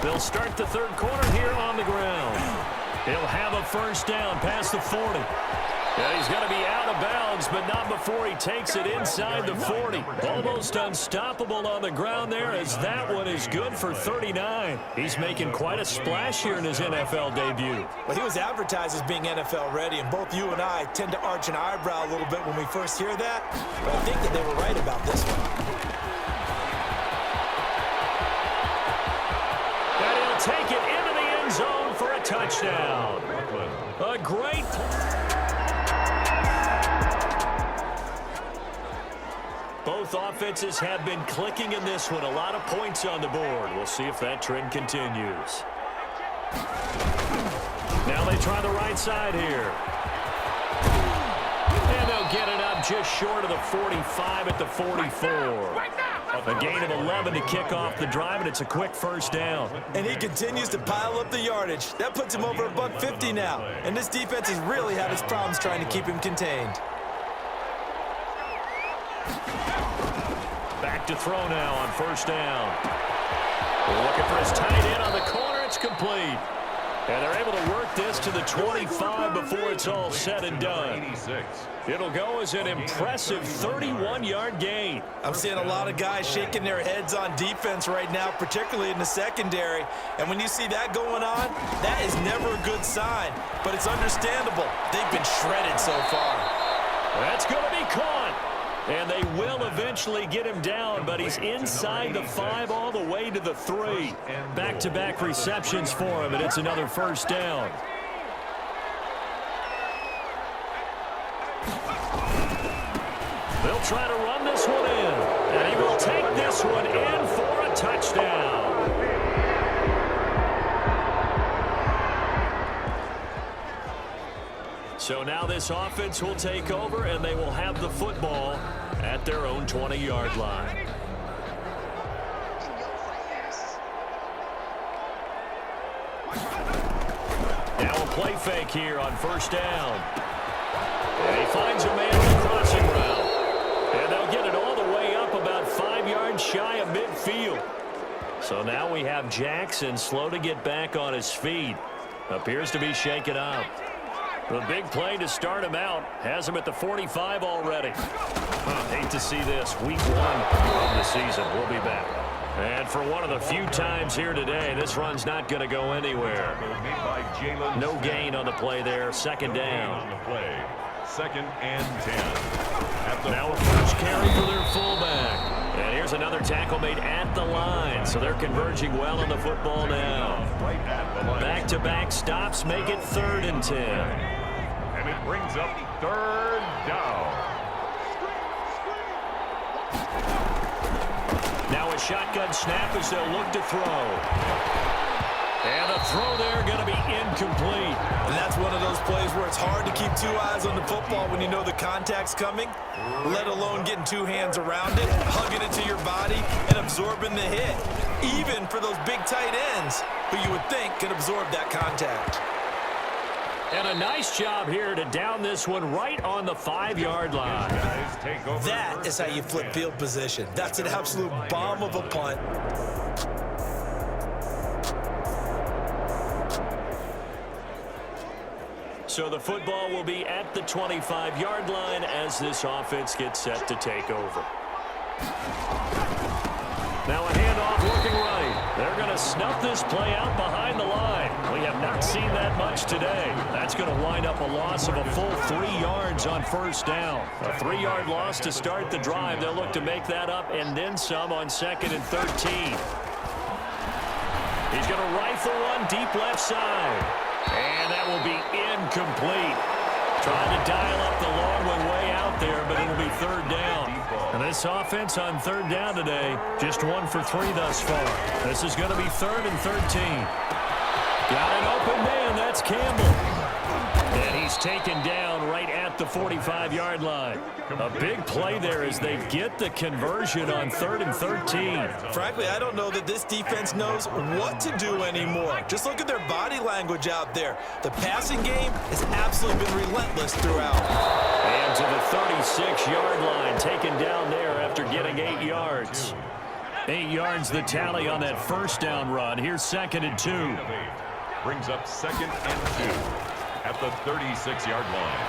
They'll start the third quarter here on the ground. He'll have a first down past the 40. Yeah, he's going to be out of bounds, but not before he takes it inside the 40. Almost unstoppable on the ground there, as that one is good for 39. He's making quite a splash here in his NFL debut. Well, he was advertised as being NFL ready, and both you and I tend to arch an eyebrow a little bit when we first hear that. But I think that they were right about this one. And he'll take it into the end zone for a touchdown. A great... Both offenses have been clicking in this one. A lot of points on the board. We'll see if that trend continues. Now they try the right side here. And they'll get it up just short of the 45 at the 44. A gain of 11 to kick off the drive, and it's a quick first down. And he continues to pile up the yardage. That puts him over $150 now. And this defense has really had its problems trying to keep him contained. Back to throw now on first down. We're looking for his tight end on the corner. It's complete. And they're able to work this to the 25 before it's all said and done. It'll go as an impressive 31-yard gain. I'm seeing a lot of guys shaking their heads on defense right now, particularly in the secondary. And when you see that going on, that is never a good sign. But it's understandable. They've been shredded so far. That's going to be caught. And they will eventually get him down, but he's inside the 5 all the way to the 3. Back-to-back receptions for him, and it's another first down. They'll try to run this one in, and he will take this one in for a touchdown. So now this offense will take over, and they will have the football at their own 20-yard line. Now a play fake here on first down. And he finds a man on the crossing route. And they'll get it all the way up about 5 yards shy of midfield. So now we have Jackson slow to get back on his feet. Appears to be shaken up. The big play to start him out has him at the 45 already. Hate to see this. Week 1 of the season. We'll be back. And for one of the few times here today, this run's not going to go anywhere. No gain on the play there. Second down. Second and 10. Now a first carry for their fullback. And here's another tackle made at the line. So they're converging well on the football now. Back-to-back stops make it 3rd and 10. And it brings up 3rd down. Now a shotgun snap as they'll look to throw. And the throw there going to be incomplete. And that's one of those plays where it's hard to keep 2 eyes on the football when you know the contact's coming, let alone getting 2 hands around it, hugging it to your body, and absorbing the hit. Even for those big tight ends who you would think could absorb that contact. And a nice job here to down this one right on the 5-yard line. That is how you flip field position. That's an absolute bomb of a punt. So the football will be at the 25-yard line as this offense gets set to take over. Now a handoff looking right. They're going to snuff this play out behind the line. We have not seen that much today. That's going to wind up a loss of a full 3 yards on first down. A 3-yard loss to start the drive. They'll look to make that up and then some on 2nd and 13. He's going to rifle one deep left side. And that will be incomplete. Trying to dial up the long one way out there, but it'll be 3rd down. And this offense on 3rd down today, just 1 for 3 thus far. This is going to be 3rd and 13. Got an open man. That's Campbell. And he's taken down right at the 45-yard line. A big play there as they get the conversion on 3rd and 13. Frankly, I don't know that this defense knows what to do anymore. Just look at their body language out there. The passing game has absolutely been relentless throughout. And to the 36-yard line, taken down there after getting 8 yards. 8 yards the tally on that first down run. Here's 2nd and 2. Brings up 2nd and 2 at the 36-yard line.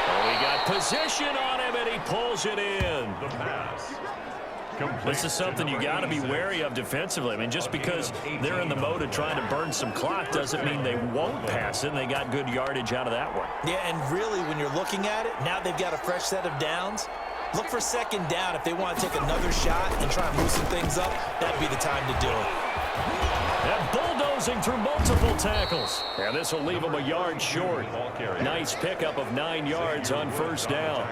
Oh, he got position on him, and he pulls it in. The pass. This is something you got to be wary of defensively. I mean, just because they're in the mode of trying to burn some clock doesn't mean they won't pass it. And they got good yardage out of that one. Yeah, and really, when you're looking at it, now they've got a fresh set of downs. Look for 2nd down. If they want to take another shot and try and loosen things up, that'd be the time to do it. And bulldozing through multiple tackles. And this will leave them a yard short. Nice pickup of 9 yards on first down.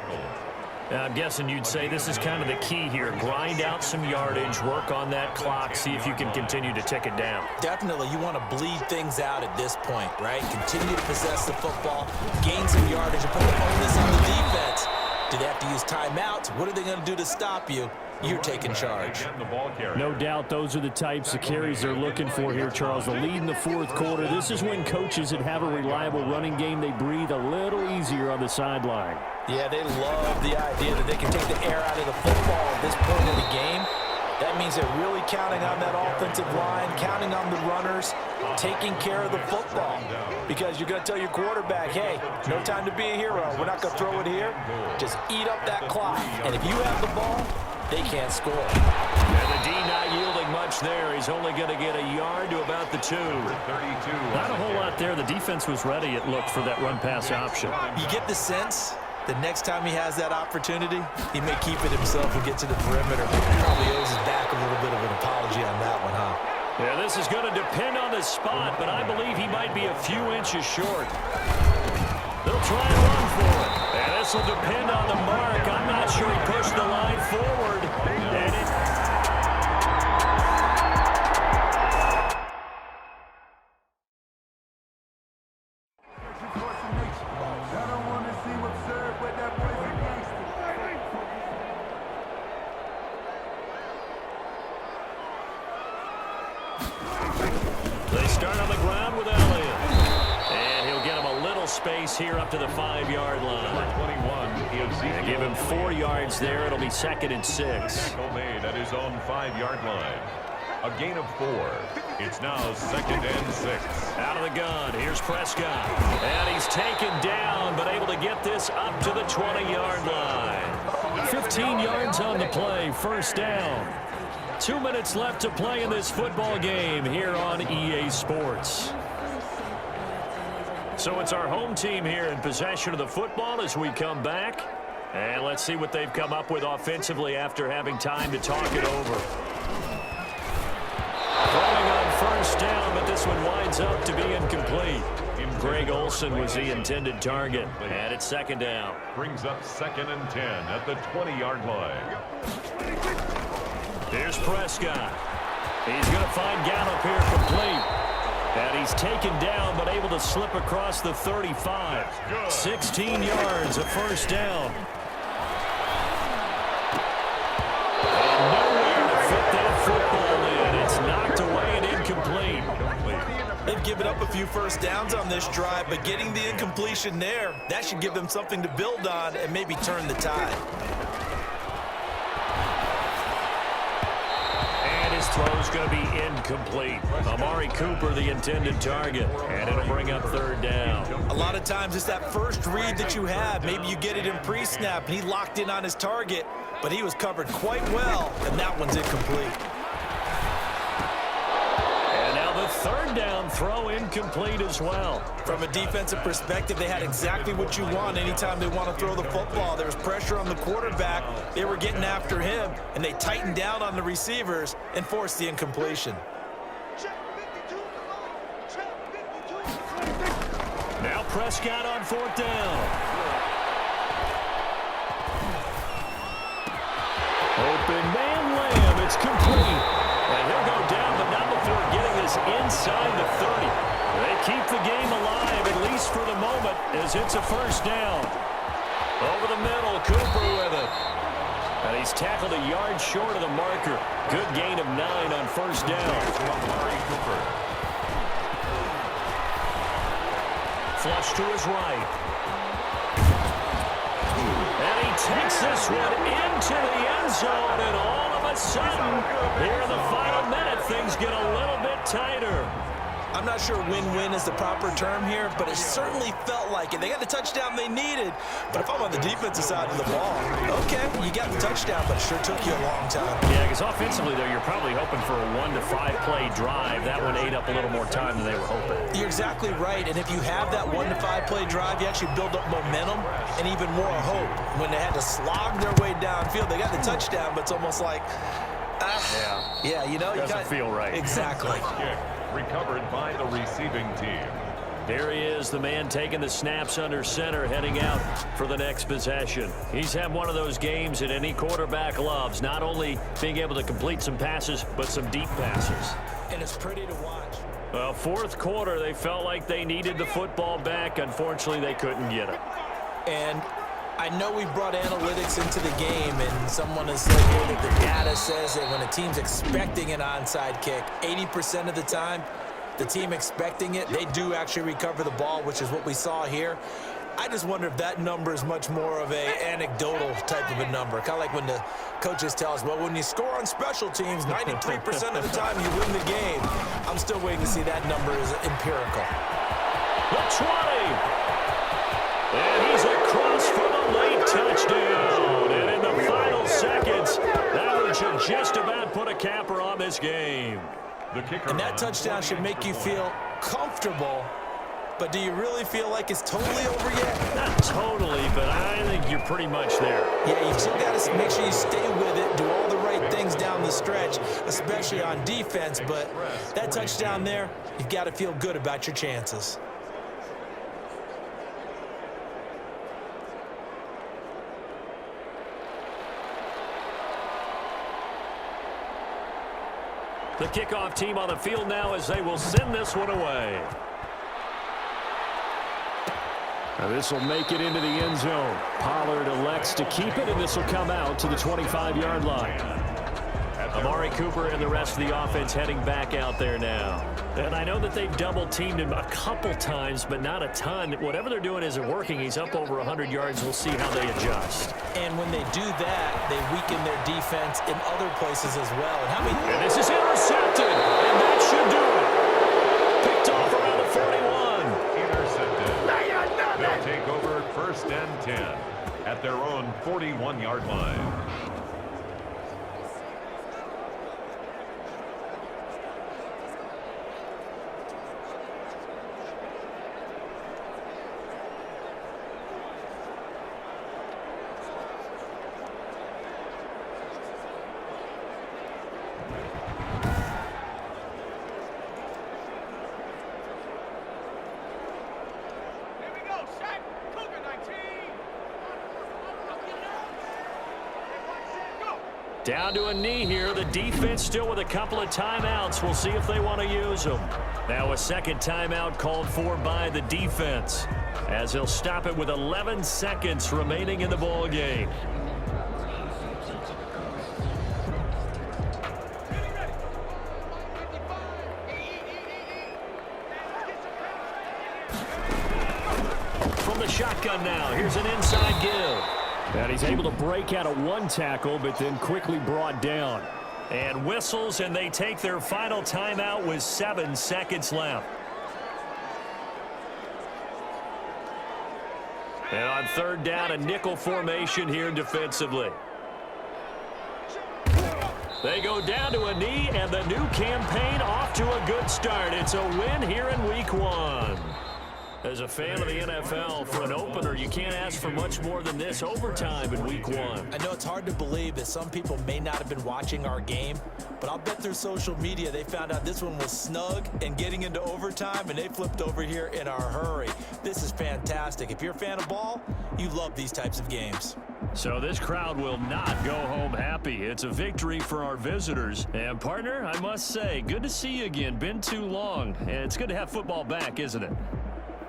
I'm guessing you'd say this is kind of the key here. Grind out some yardage, work on that clock, see if you can continue to tick it down. Definitely, you want to bleed things out at this point, right? Continue to possess the football, gain some yardage, and put the onus on the defense. Do they have to use timeouts? What are they going to do to stop you? You're taking charge. No doubt those are the types of carries they're looking for here, Charles. The lead in the 4th quarter. This is when coaches that have a reliable running game, they breathe a little easier on the sideline. Yeah, they love the idea that they can take the air out of the football at this point in the game. That means they're really counting on that offensive line, counting on the runners, taking care of the football. Because you're going to tell your quarterback, hey, no time to be a hero. We're not going to throw it here. Just eat up that clock. And if you have the ball, they can't score. And the D not yielding much there. He's only going to get a yard to about the 2. Not a whole lot there. The defense was ready, it looked, for that run-pass option. You get the sense the next time he has that opportunity, he may keep it himself and get to the perimeter. Probably owes his back a little bit of an apology on that one, huh? Yeah, this is going to depend on the spot, but I believe he might be a few inches short. They'll try and run for it. And this will depend on the mark. I'm not sure he pushed the line forward. And it... They start on the ground with Elliott. And he'll get him a little space here up to the 5-yard line. 21. They give him 4 yards there. It'll be 2nd and 6. Tackle made at his own 5-yard line. A gain of 4. It's now 2nd and 6. Out of the gun. Here's Prescott. And he's taken down, but able to get this up to the 20-yard line. 15 yards on the play. First down. 2 minutes left to play in this football game here on EA Sports. So it's our home team here in possession of the football as we come back. And let's see what they've come up with offensively after having time to talk it over. Throwing on first down, but this one winds up to be incomplete. Greg Olsen was the intended target. And it's 2nd down. Brings up 2nd and 10 at the 20-yard line. Here's Prescott. He's going to find Gallup here complete. And he's taken down, but able to slip across the 35. 16 yards, a first down. And nowhere to fit that football in. It's knocked away and incomplete. They've given up a few first downs on this drive, but getting the incompletion there, that should give them something to build on and maybe turn the tide. Throw's going to be incomplete. Amari Cooper, the intended target, and it'll bring up 3rd down. A lot of times it's that first read that you have. Maybe you get it in pre-snap, and he locked in on his target, but he was covered quite well, and that one's incomplete. And now the 3rd down throw incomplete as well. From a defensive perspective, they had exactly what you want anytime they want to throw the football. There was pressure on the quarterback. They were getting after him, and they tightened down on the receivers and forced the incompletion. Now Prescott on 4th down. Open man Lamb. It's complete. And he'll go down, but not before getting this inside the 30. They keep the game alive, at least for the moment, as it's a first down. Over the middle, Cooper with it. And he's tackled a yard short of the marker. Good gain of 9 on first down. Flush to his right. And he takes this one into the end zone, and all of a sudden, here in the final minute, things get a little bit tighter. I'm not sure win-win is the proper term here, but it certainly felt like it. They got the touchdown they needed, but if I'm on the defensive side of the ball, okay, you got the touchdown, but it sure took you a long time. Yeah, because offensively, though, you're probably hoping for a 1 to 5 play drive. That one ate up a little more time than they were hoping. You're exactly right, and if you have that 1 to 5 play drive, you actually build up momentum and even more hope. When they had to slog their way downfield, they got the touchdown, but it's almost like, yeah, you know, doesn't feel right. Exactly. Kick recovered by the receiving team. There he is, the man taking the snaps under center, heading out for the next possession. He's had one of those games that any quarterback loves, not only being able to complete some passes, but some deep passes. And it's pretty to watch. Well, fourth quarter, they felt like they needed the football back. Unfortunately, they couldn't get it. And I know we brought analytics into the game, and someone has said here that the data says that when a team's expecting an onside kick, 80% of the time, the team expecting it, they do actually recover the ball, which is what we saw here. I just wonder if that number is much more of a anecdotal type of a number. Kind of like when the coaches tell us, well, when you score on special teams, 93% of the time you win the game. I'm still waiting to see that number is empirical. The 20. And he's across for the late touchdown. And in the final seconds, that one should just about put a capper on this game. The kicker. And that touchdown should make you feel comfortable. But do you really feel like it's totally over yet? Not totally, but I think you're pretty much there. Yeah, you've still got to make sure you stay with it, do all the right things down the stretch, especially on defense. But that touchdown there, you've got to feel good about your chances. The kickoff team on the field now as they will send this one away. Now this will make it into the end zone. Pollard elects to keep it, and this will come out to the 25-yard line. Amari Cooper and the rest of the offense heading back out there now. And I know that they've double-teamed him a couple times, but not a ton. Whatever they're doing isn't working. He's up over 100 yards. We'll see how they adjust. And when they do that, they weaken their defense in other places as well. And this is intercepted, and that should do it. Picked off around the 41. Intercepted. They'll take over 1st and 10 at their own 41-yard line. Down to a knee here. The defense still with a couple of timeouts. We'll see if they want to use them. Now a second timeout called for by the defense, as he'll stop it with 11 seconds remaining in the ball game. From the shotgun now, here's an inside give. And he's able to break out of one tackle, but then quickly brought down. And whistles, and they take their final timeout with 7 seconds left. And on 3rd down, a nickel formation here defensively. They go down to a knee, and the new campaign off to a good start. It's a win here in Week 1. As a fan of the NFL, for an opener, you can't ask for much more than this overtime in Week 1. I know it's hard to believe that some people may not have been watching our game, but I'll bet through social media they found out this one was snug and getting into overtime, and they flipped over here in a hurry. This is fantastic. If you're a fan of ball, you love these types of games. So this crowd will not go home happy. It's a victory for our visitors. And, partner, I must say, good to see you again. Been too long. And it's good to have football back, isn't it?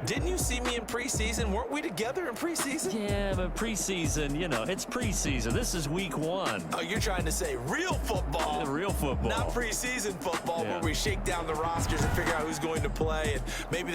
Didn't you see me in preseason? Weren't we together in preseason? Yeah, but preseason, you know, it's preseason. This is Week 1. Oh, you're trying to say real football. Yeah, real football. Not preseason football, Yeah. where we shake down the rosters and figure out who's going to play, and maybe